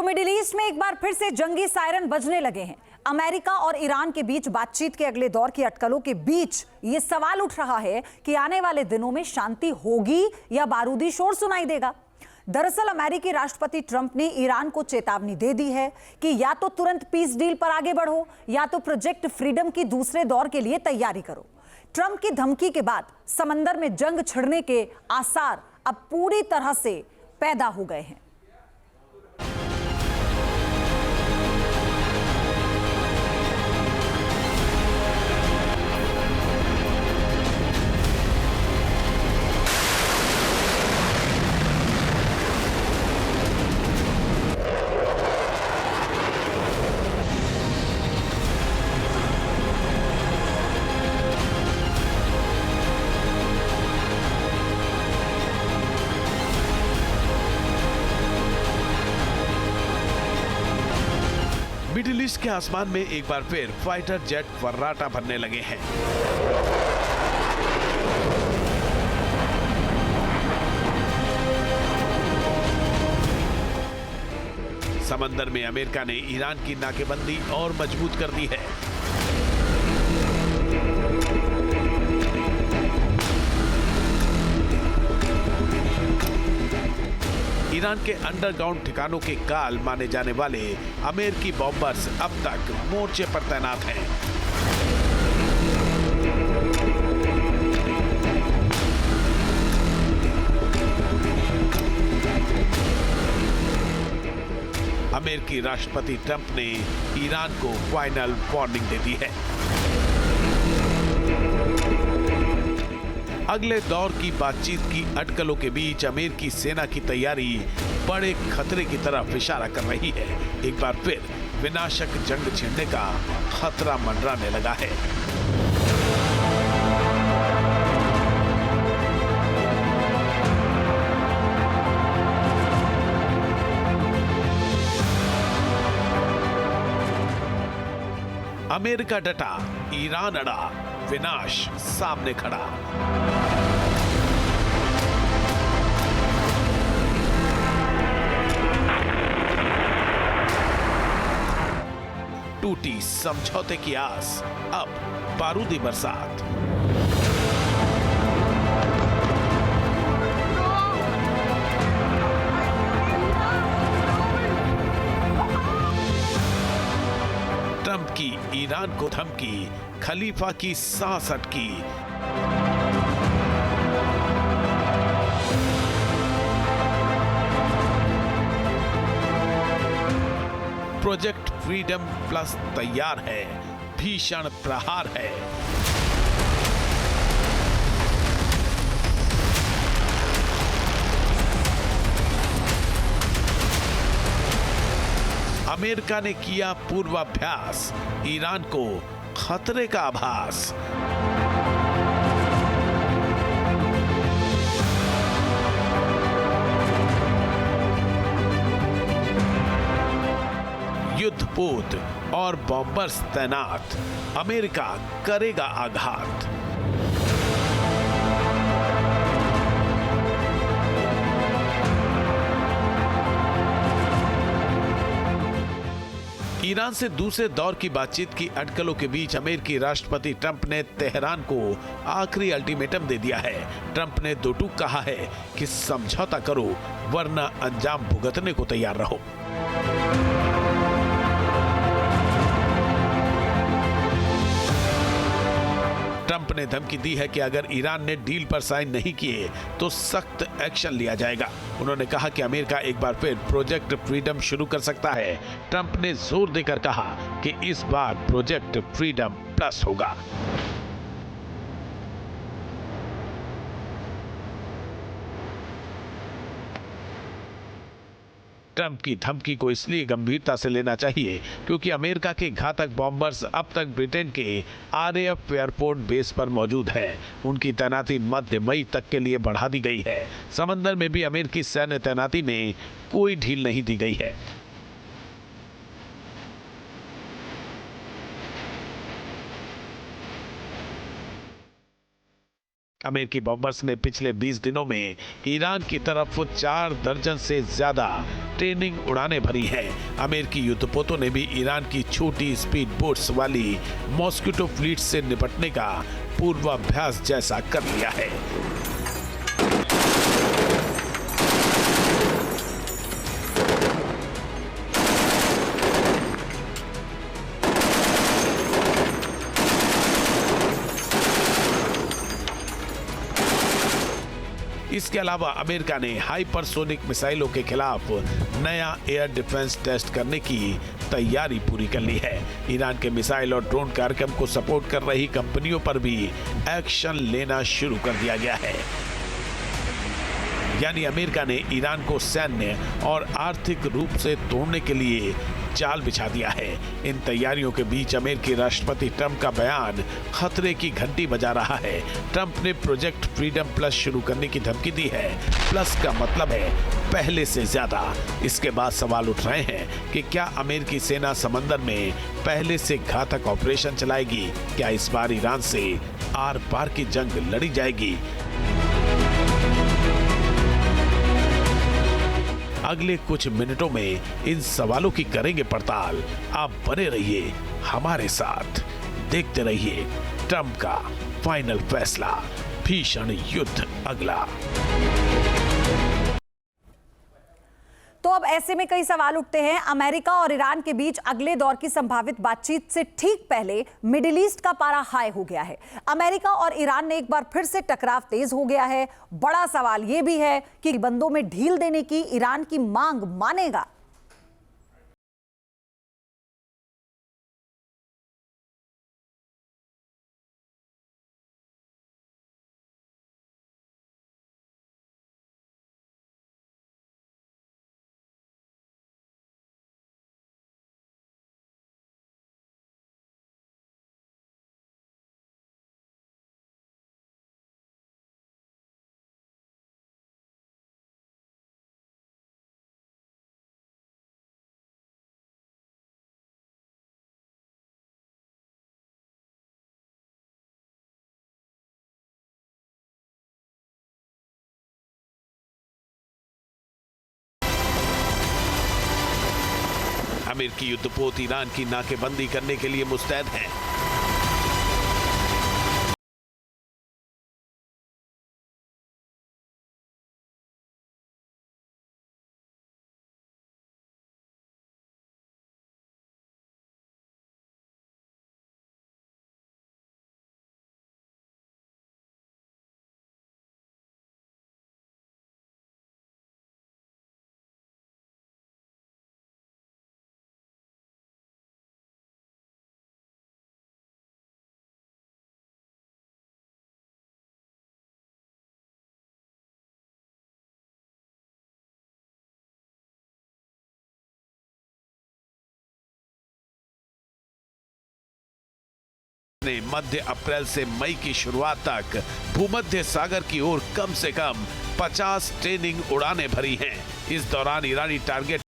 Middle east में एक बार फिर से जंगी सायरन बजने लगे हैं। अमेरिका और ईरान के बीच बातचीत के अगले दौर की अटकलों के बीच ये सवाल उठ रहा है कि आने वाले दिनों में शांति होगी या बारूदी शोर सुनाई देगा। दरअसल अमेरिकी राष्ट्रपति ट्रंप ने ईरान को चेतावनी दे दी है कि या तो तुरंत पीस डील पर आगे बढ़ो या तो प्रोजेक्ट फ्रीडम की दूसरे दौर के लिए तैयारी करो। ट्रंप की धमकी के बाद समंदर में जंग छिड़ने के आसार अब पूरी तरह से पैदा हो गए हैं। मिडिल ईस्ट के आसमान में एक बार फिर फाइटर जेट फर्राटा भरने लगे हैं। समंदर में अमेरिका ने ईरान की नाकेबंदी और मजबूत कर दी है। ईरान के अंडरग्राउंड ठिकानों के काल माने जाने वाले अमेरिकी बॉम्बर्स अब तक मोर्चे पर तैनात हैं। अमेरिकी राष्ट्रपति ट्रंप ने ईरान को फाइनल वार्निंग दे दी है। अगले दौर की बातचीत की अटकलों के बीच अमेरिकी सेना की तैयारी बड़े खतरे की तरफ इशारा कर रही है। एक बार फिर विनाशक जंग छिड़ने का खतरा मंडराने लगा है। अमेरिका डटा, ईरान अड़ा, विनाश सामने खड़ा। टूटी समझौते की आस, अब बारूदी बरसात। ट्रंप की ईरान को धमकी, खलीफा की सांस अटकी। प्रोजेक्ट फ्रीडम प्लस तैयार है, भीषण प्रहार है। अमेरिका ने किया पूर्वाभ्यास, ईरान को खतरे का आभास। युद्धपोत और बॉम्बर्स तैनात, अमेरिका करेगा आघात। ईरान से दूसरे दौर की बातचीत की अटकलों के बीच अमेरिकी राष्ट्रपति ट्रंप ने तेहरान को आखिरी अल्टीमेटम दे दिया है। ट्रंप ने दो टूक कहा है कि समझौता करो वरना अंजाम भुगतने को तैयार रहो। ट्रंप ने धमकी दी है कि अगर ईरान ने डील पर साइन नहीं किए तो सख्त एक्शन लिया जाएगा। उन्होंने कहा कि अमेरिका एक बार फिर प्रोजेक्ट फ्रीडम शुरू कर सकता है। ट्रंप ने जोर देकर कहा कि इस बार प्रोजेक्ट फ्रीडम प्लस होगा। ट्रंप की धमकी को इसलिए गंभीरता से लेना चाहिए क्योंकि अमेरिका के घातक बॉम्बर्स अब तक ब्रिटेन के RAF एयरपोर्ट बेस पर मौजूद है। उनकी तैनाती मध्य मई तक के लिए बढ़ा दी गई है। समंदर में भी अमेरिकी सैन्य तैनाती में कोई ढील नहीं दी गई है। अमेरिकी बॉम्बर्स ने पिछले 20 दिनों में ईरान की तरफ 4 दर्जन से ज्यादा ट्रेनिंग उड़ानें भरी हैं। अमेरिकी युद्धपोतों ने भी ईरान की छोटी स्पीड बोट्स वाली मॉस्किटो फ्लीट से निपटने का पूर्वाभ्यास जैसा कर लिया है। इसके अलावा अमेरिका ने हाइपरसोनिक मिसाइलों के खिलाफ नया एयर डिफेंस टेस्ट करने की तैयारी पूरी कर ली है। ईरान के मिसाइल और ड्रोन कार्यक्रम को सपोर्ट कर रही कंपनियों पर भी एक्शन लेना शुरू कर दिया गया है। यानी अमेरिका ने ईरान को सैन्य और आर्थिक रूप से तोड़ने के लिए जाल बिछा दिया है। इन तैयारियों के बीच अमेरिकी राष्ट्रपति ट्रंप का बयान खतरे की घंटी बजा रहा है। ट्रंप ने प्रोजेक्ट फ्रीडम प्लस शुरू करने की धमकी दी है। प्लस का मतलब है पहले से ज्यादा। इसके बाद सवाल उठ रहे हैं कि क्या अमेरिकी सेना समंदर में पहले से घातक ऑपरेशन चलाएगी? क्या इस बार ईरान से आर पार की जंग लड़ी जाएगी? अगले कुछ मिनटों में इन सवालों की करेंगे पड़ताल। आप बने रहिए हमारे साथ, देखते रहिए ट्रंप का फाइनल फैसला, भीषण युद्ध अगला। तो अब ऐसे में कई सवाल उठते हैं। अमेरिका और ईरान के बीच अगले दौर की संभावित बातचीत से ठीक पहले मिडिल ईस्ट का पारा हाई हो गया है। अमेरिका और ईरान ने एक बार फिर से टकराव तेज हो गया है। बड़ा सवाल यह भी है कि बंदों में ढील देने की ईरान की मांग मानेगा। अमेरिकी युद्धपोत ईरान की नाकेबंदी करने के लिए मुस्तैद हैं। ने मध्य अप्रैल से मई की शुरुआत तक भूमध्य सागर की ओर कम से कम 50 ट्रेनिंग उड़ानें भरी हैं। इस दौरान ईरानी टारगेट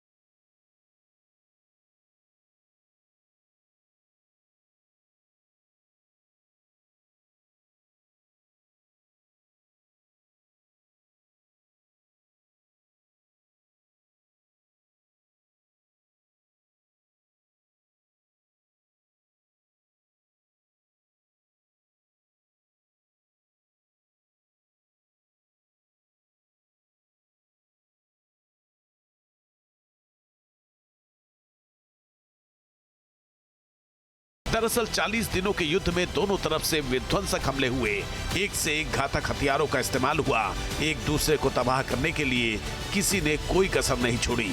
दरअसल 40 दिनों के युद्ध में दोनों तरफ से विध्वंसक हमले हुए। एक से एक घातक हथियारों का इस्तेमाल हुआ। एक दूसरे को तबाह करने के लिए किसी ने कोई कसर नहीं छोड़ी।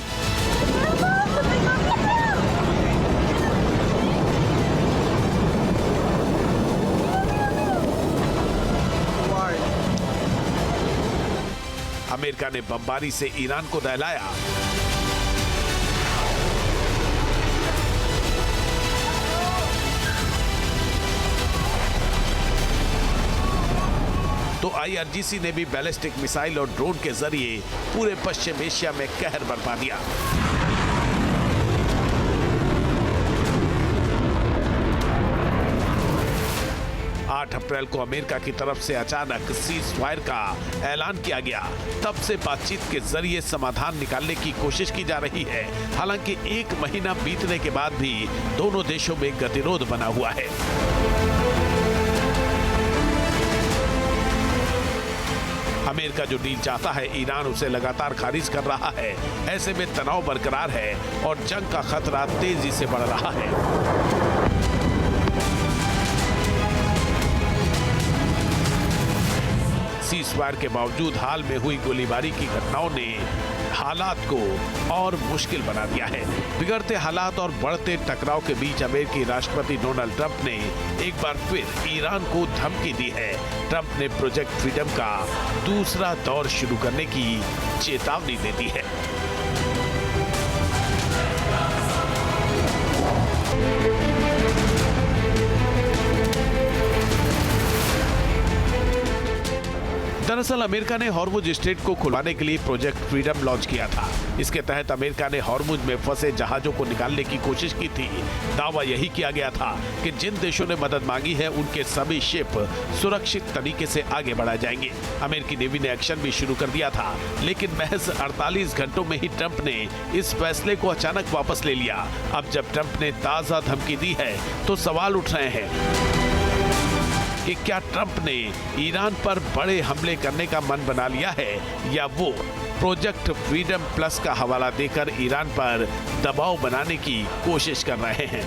अमेरिका ने बमबारी से ईरान को दहलाया। तो IRGC ने भी बैलिस्टिक मिसाइल और ड्रोन के जरिए पूरे पश्चिम एशिया में कहर बरपा दिया। अप्रैल को अमेरिका की तरफ से अचानक सीज फायर का ऐलान किया गया। तब से बातचीत के जरिए समाधान निकालने की कोशिश की जा रही है। हालांकि 1 महीना बीतने के बाद भी दोनों देशों में गतिरोध बना हुआ है। अमेरिका जो डील चाहता है, ईरान उसे लगातार खारिज कर रहा है। ऐसे में तनाव बरकरार है और जंग का खतरा तेजी से बढ़ रहा है। सीज़फायर के बावजूद हाल में हुई गोलीबारी की घटनाओं ने हालात को और मुश्किल बना दिया है। बिगड़ते हालात और बढ़ते टकराव के बीच अमेरिकी राष्ट्रपति डोनाल्ड ट्रंप ने एक बार फिर ईरान को धमकी दी है। ट्रंप ने प्रोजेक्ट फ्रीडम का दूसरा दौर शुरू करने की चेतावनी दे दी है। दरअसल अमेरिका ने हॉर्मुज स्ट्रेट को खुलवाने के लिए प्रोजेक्ट फ्रीडम लॉन्च किया था। इसके तहत अमेरिका ने हॉर्मुज में फंसे जहाजों को निकालने की कोशिश की थी। दावा यही किया गया था कि जिन देशों ने मदद मांगी है उनके सभी शिप सुरक्षित तरीके से आगे बढ़ाए जाएंगे। अमेरिकी नेवी ने एक्शन भी शुरू कर दिया था, लेकिन महज 48 घंटों में ही ट्रंप ने इस फैसले को अचानक वापस ले लिया। अब जब ट्रंप ने ताजा धमकी दी है तो सवाल उठ रहे हैं कि क्या ट्रंप ने ईरान पर बड़े हमले करने का मन बना लिया है, या वो प्रोजेक्ट फ्रीडम प्लस का हवाला देकर ईरान पर दबाव बनाने की कोशिश कर रहे हैं।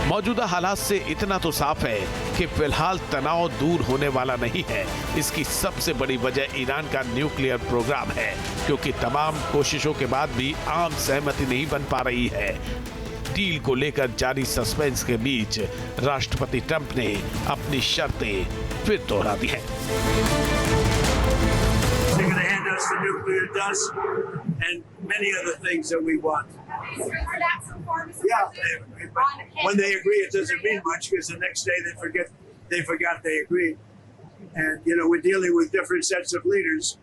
मौजूदा हालात से इतना तो साफ है कि फिलहाल तनाव दूर होने वाला नहीं है। इसकी सबसे बड़ी वजह ईरान का न्यूक्लियर प्रोग्राम है, क्योंकि तमाम कोशिशों के बाद भी आम सहमति नहीं बन पा रही है। डील को लेकर जारी सस्पेंस के बीच राष्ट्रपति ट्रंप ने अपनी शर्तें फिर दोहरा दी हैं। When they agree, it doesn't mean much because the next day they forgot they agreed. And we're dealing with different sets of leaders.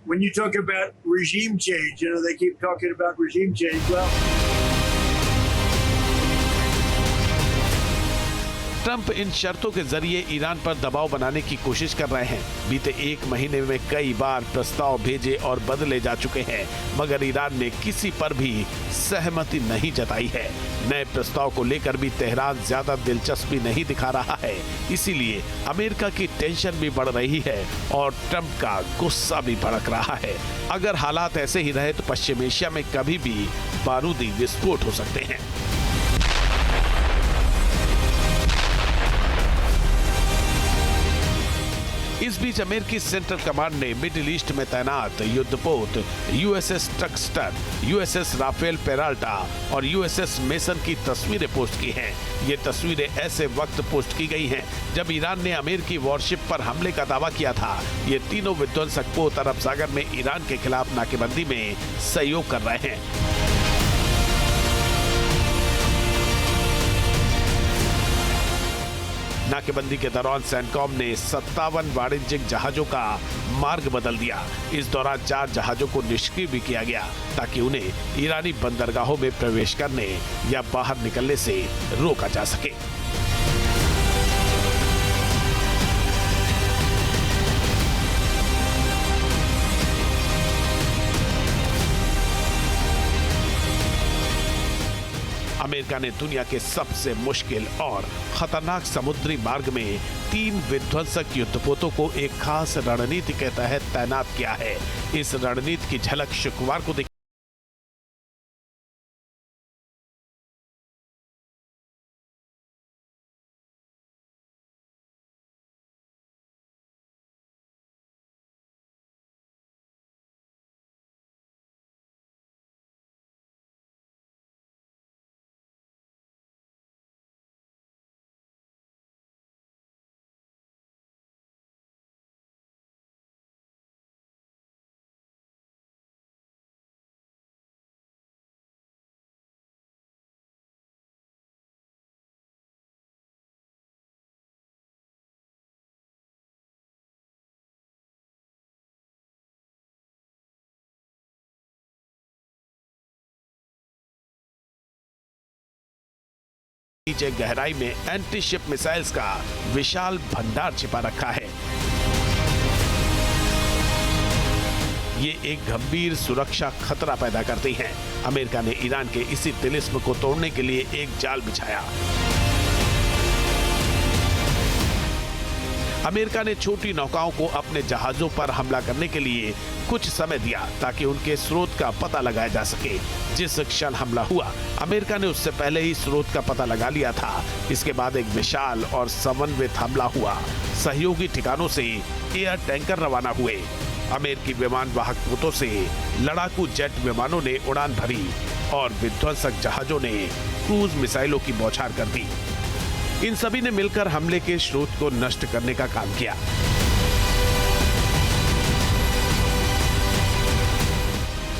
When you talk about regime change, they keep talking about regime change. Well, Trump इन शर्तों के जरिए Iran पर दबाव बनाने की कोशिश कर रहे हैं। बीते 1 महीने में कई बार प्रस्ताव भेजे और बदले जा चुके हैं, मगर ईरान ने किसी पर भी सहमति नहीं जताई है। नए प्रस्ताव को लेकर भी तेहरान ज्यादा दिलचस्पी नहीं दिखा रहा है। इसीलिए अमेरिका की टेंशन भी बढ़ रही है और ट्रंप का गुस्सा भी भड़क रहा है। अगर हालात ऐसे ही रहे तो पश्चिम एशिया में कभी भी बारूदी विस्फोट हो सकते हैं। इस बीच अमेरिकी सेंट्रल कमांड ने मिडिल ईस्ट में तैनात युद्धपोत यूएसएस ट्रक्स्टर, यूएसएस राफेल पेराल्टा और यूएसएस मेसन की तस्वीरें पोस्ट की हैं। ये तस्वीरें ऐसे वक्त पोस्ट की गई हैं जब ईरान ने अमेरिकी वॉरशिप पर हमले का दावा किया था। ये तीनों विध्वंसक पोत अरब सागर में ईरान के खिलाफ नाकेबंदी में सहयोग कर रहे हैं। नाकेबंदी के दौरान सेंटकॉम ने 57 वाणिज्यिक जहाजों का मार्ग बदल दिया। इस दौरान 4 जहाजों को निष्क्रिय भी किया गया ताकि उन्हें ईरानी बंदरगाहों में प्रवेश करने या बाहर निकलने से रोका जा सके। अमेरिका ने दुनिया के सबसे मुश्किल और खतरनाक समुद्री मार्ग में 3 विध्वंसक युद्धपोतों को एक खास रणनीति के तहत तैनात किया है। इस रणनीति की झलक शुक्रवार को नीचे गहराई में एंटी शिप मिसाइल्स का विशाल भंडार छिपा रखा है। ये एक गंभीर सुरक्षा खतरा पैदा करती हैं। अमेरिका ने ईरान के इसी तिलिस्म को तोड़ने के लिए एक जाल बिछाया। अमेरिका ने छोटी नौकाओं को अपने जहाजों पर हमला करने के लिए कुछ समय दिया ताकि उनके स्रोत का पता लगाया जा सके। जिस क्षण हमला हुआ, अमेरिका ने उससे पहले ही स्रोत का पता लगा लिया था। इसके बाद एक विशाल और समन्वित हमला हुआ। सहयोगी ठिकानों से एयर टैंकर रवाना हुए। अमेरिकी विमान वाहक पोतों से लड़ाकू जेट विमानों ने उड़ान भरी और विध्वंसक जहाजों ने क्रूज मिसाइलों की बौछार कर दी। इन सभी ने मिलकर हमले के स्रोत को नष्ट करने का काम किया।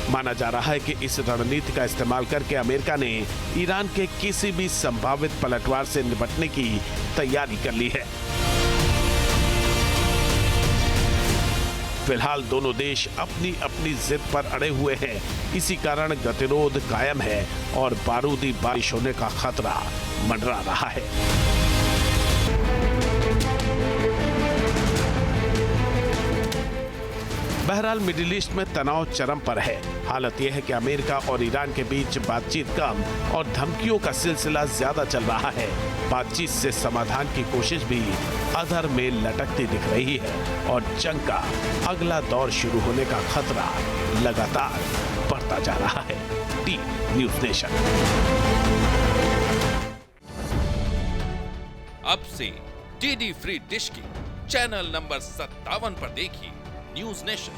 माना जा रहा है कि इस रणनीति का इस्तेमाल करके अमेरिका ने ईरान के किसी भी संभावित पलटवार से निपटने की तैयारी कर ली है। फिलहाल दोनों देश अपनी अपनी जिद पर अड़े हुए हैं। इसी कारण गतिरोध कायम है और बारूदी बारिश होने का खतरा मंडरा रहा है। बहरहाल मिडिल ईस्ट में तनाव चरम पर है। हालत यह है कि अमेरिका और ईरान के बीच बातचीत कम और धमकियों का सिलसिला ज्यादा चल रहा है। बातचीत से समाधान की कोशिश भी अधर में लटकती दिख रही है और जंग का अगला दौर शुरू होने का खतरा लगातार बढ़ता जा रहा है। T news nation. अब से डीडी फ्री डिश की चैनल नंबर 57 पर देखिए न्यूज़ नेशन।